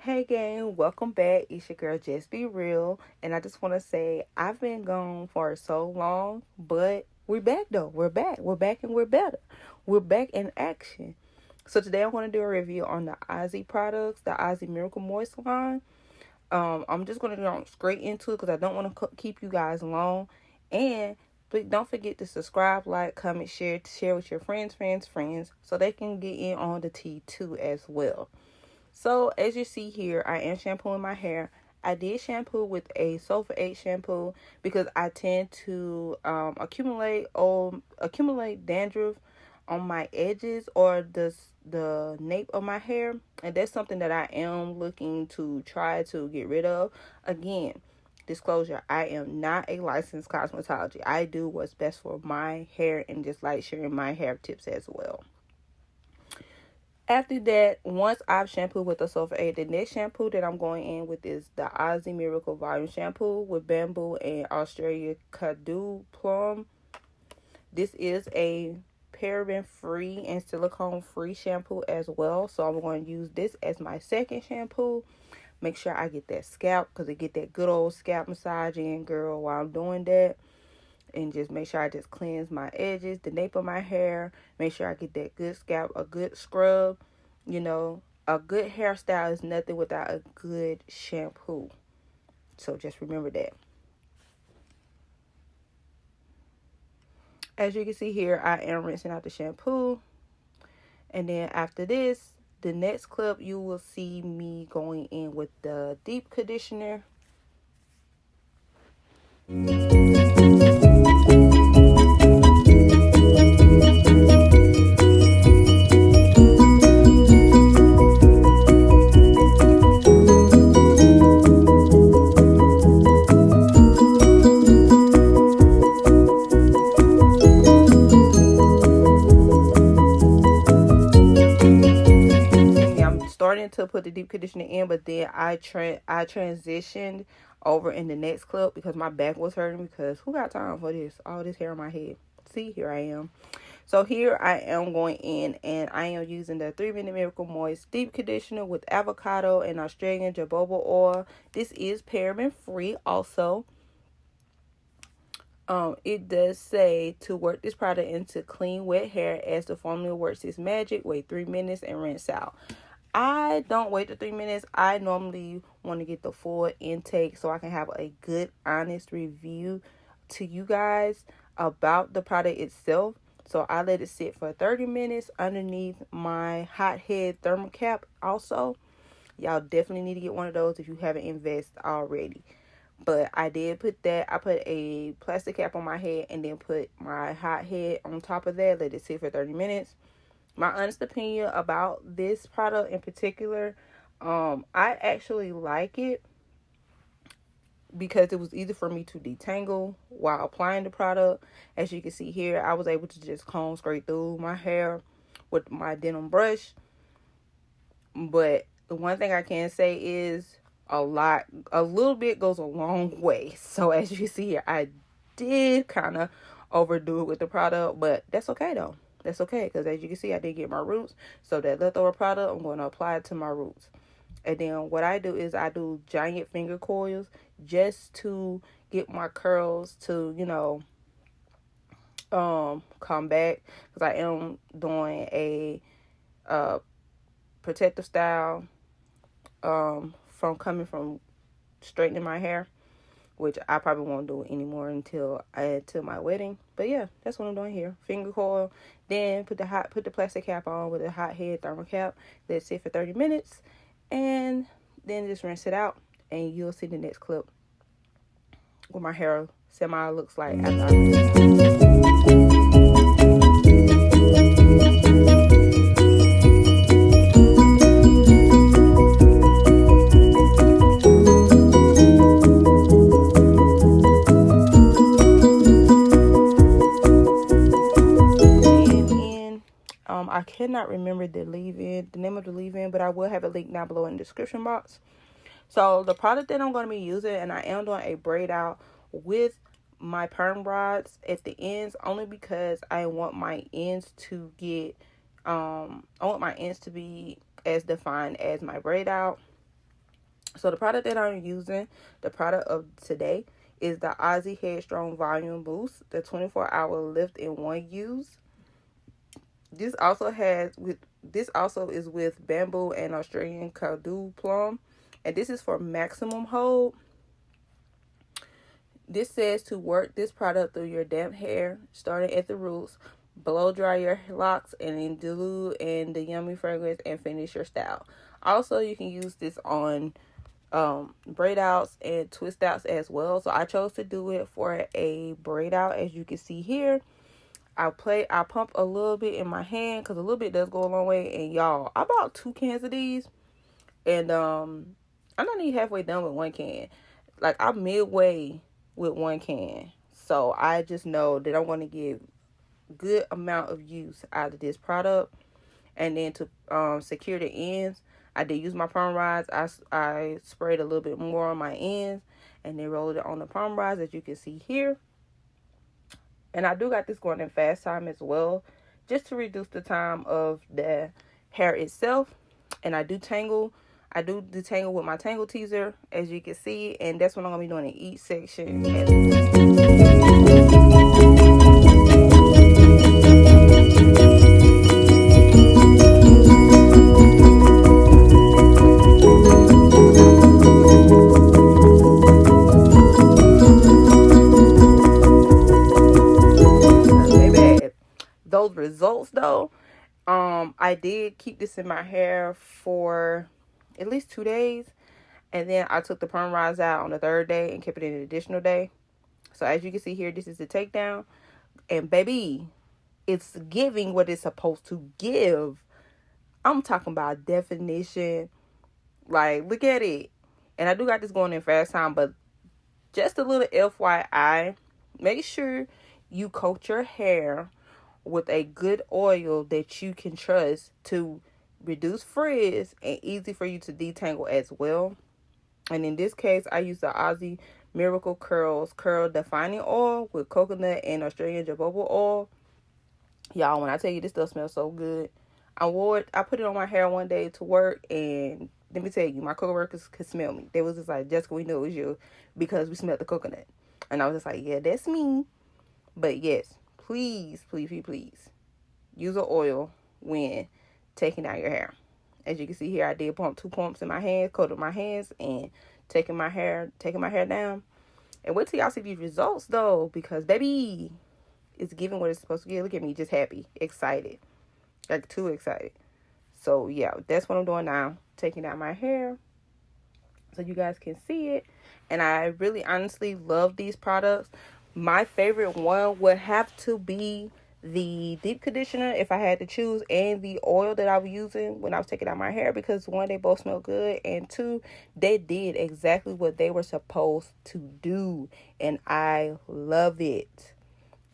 Hey gang, welcome back. It's your girl Just Be Real, and I just want to say I've been gone for so long, but we're back though. We're back, and we're better. We're back in action. So today I'm going to do a review on the Aussie products, the Aussie Miracle Moist line. I'm just going to go straight into it because I don't want to keep you guys long, and but don't forget to subscribe, like, comment, share with your friends, so they can get in on the tea too as well. So as you see here, I am shampooing my hair. I did shampoo with a sulfate shampoo because I tend to accumulate dandruff on my edges or the nape of my hair, and that's something that I am looking to try to get rid of. Again, disclosure: I am not a licensed cosmetologist. I do what's best for my hair and just like sharing my hair tips as well. After that, once I've shampooed with the sulfate, the next shampoo that I'm going in with is the Aussie Miracle Volume Shampoo with bamboo and Australia Cadu Plum. This is a paraben-free and silicone-free shampoo as well. So I'm going to use this as my second shampoo. Make sure I get that scalp because I get that good old scalp massage in, girl, while I'm doing that. And just make sure I just cleanse my edges, the nape of my hair. Make sure I get that good scalp, a good scrub. A good hairstyle is nothing without a good shampoo. So just remember that. As you can see here, I am rinsing out the shampoo. And then after this, the next clip, you will see me going in with the deep conditioner. Starting to put the deep conditioner in, but then I transitioned over in the next clip because my back was hurting, because who got time for this, all this hair on my head. See, here I am. So here I am going in, and I am using the 3-Minute Miracle Moist Deep Conditioner with avocado and Australian jojoba oil. This is paraben free also. It does say to work this product into clean wet hair as the formula works its magic. Wait 3 minutes and rinse out. I don't wait the 3 minutes. I normally want to get the full intake so I can have a good, honest review to you guys about the product itself. So I let it sit for 30 minutes underneath my hot head thermal cap also. Y'all definitely need to get one of those if you haven't invested already. But I did put that. I put a plastic cap on my head and then put my hot head on top of that. Let it sit for 30 minutes. My honest opinion about this product in particular, I actually like it because it was easy for me to detangle while applying the product. As you can see here, I was able to just comb straight through my hair with my denim brush. But the one thing I can say is a little bit goes a long way. So as you see here, I did kind of overdo it with the product, but that's okay though. That's okay, because as you can see, I did get my roots. So that leftover product, I'm going to apply it to my roots. And then what I do is I do giant finger coils just to get my curls to, come back. Because I am doing a protective style from coming from straightening my hair, which I probably won't do anymore until my wedding. But yeah, that's what I'm doing here. Finger coil, then put the plastic cap on with a hot head thermal cap. Let it sit for 30 minutes, and then just rinse it out, and you'll see the next clip what my hair semi looks like after I rinse it out. I cannot remember the name of the leave-in, but I will have a link down below in the description box. So the product that I'm going to be using, and I am doing a braid out with my perm rods at the ends, only because I want my ends to be as defined as my braid out. So the product that I'm using, the product of today, is the Aussie Headstrong Volume Boost, the 24-hour lift in one use. This also is with bamboo and Australian Kadu plum, and this is for maximum hold. This says to work this product through your damp hair, starting at the roots, blow dry your locks, and then dilute in the yummy fragrance and finish your style. Also, you can use this on braid outs and twist outs as well. So I chose to do it for a braid out, as you can see here. I pump a little bit in my hand because a little bit does go a long way. And y'all, I bought 2 cans of these, and I'm not even halfway done with 1 can. Like, I'm midway with 1 can, so I just know that I'm going to get good amount of use out of this product. And then to secure the ends, I did use my perm rods. I sprayed a little bit more on my ends and then rolled it on the perm rods, as you can see here. And I do got this going in fast time as well, just to reduce the time of the hair itself. And I do detangle with my tangle teaser, as you can see, and that's what I'm going to be doing in each section. Those results though, I did keep this in my hair for at least 2 days, and then I took the perm rods out on the 3rd day and kept it in an additional day. So as you can see here, this is the takedown, and baby, it's giving what it's supposed to give. I'm talking about definition. Like, look at it. And I do got this going in fast time, but just a little FYI, make sure you coat your hair with a good oil that you can trust to reduce frizz and easy for you to detangle as well. And in this case, I use the Aussie Miracle Curls Curl Defining Oil with coconut and Australian jojoba oil. Y'all, when I tell you, this stuff smells so good. I put it on my hair one day to work, and let me tell you, my coworkers could smell me. They was just like, Jessica, we know it was you because we smelled the coconut. And I was just like, yeah, that's me. But yes, please, please, please, please use an oil when taking out your hair. As you can see here, I did pump 2 pumps in my hands, coated my hands, and taking my hair down. And wait till y'all see these results though, because baby, it's giving what it's supposed to give. Look at me, just happy, excited, like too excited. So yeah, that's what I'm doing now, taking out my hair so you guys can see it. And I really honestly love these products. My favorite one would have to be the deep conditioner if I had to choose, and the oil that I was using when I was taking out my hair, because 1, they both smell good, and 2, they did exactly what they were supposed to do, and I love it.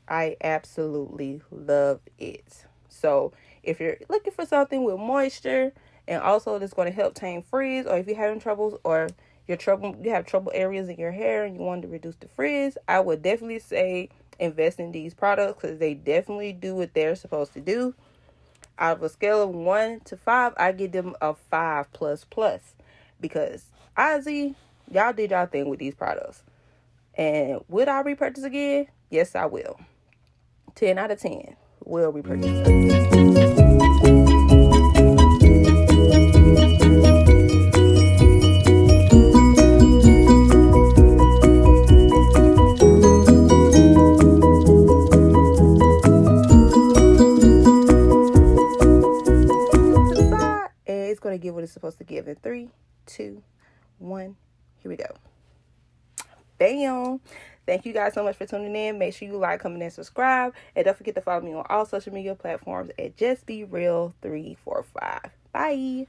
I absolutely love it. So if you're looking for something with moisture and also that's going to help tame frizz, or if you're having troubles, or you have trouble areas in your hair and you want to reduce the frizz, I would definitely say invest in these products, because they definitely do what they're supposed to do. Out of a scale of 1 to 5, I give them a 5++, because Aussie, y'all did y'all thing with these products. And would I repurchase again? Yes, I will. 10 out of 10 will repurchase again. To give what it's supposed to give in 3, 2, 1. Here we go. Bam. Thank you guys so much for tuning in. Make sure you like, comment, and subscribe, and don't forget to follow me on all social media platforms at Just Be Real 345. Bye.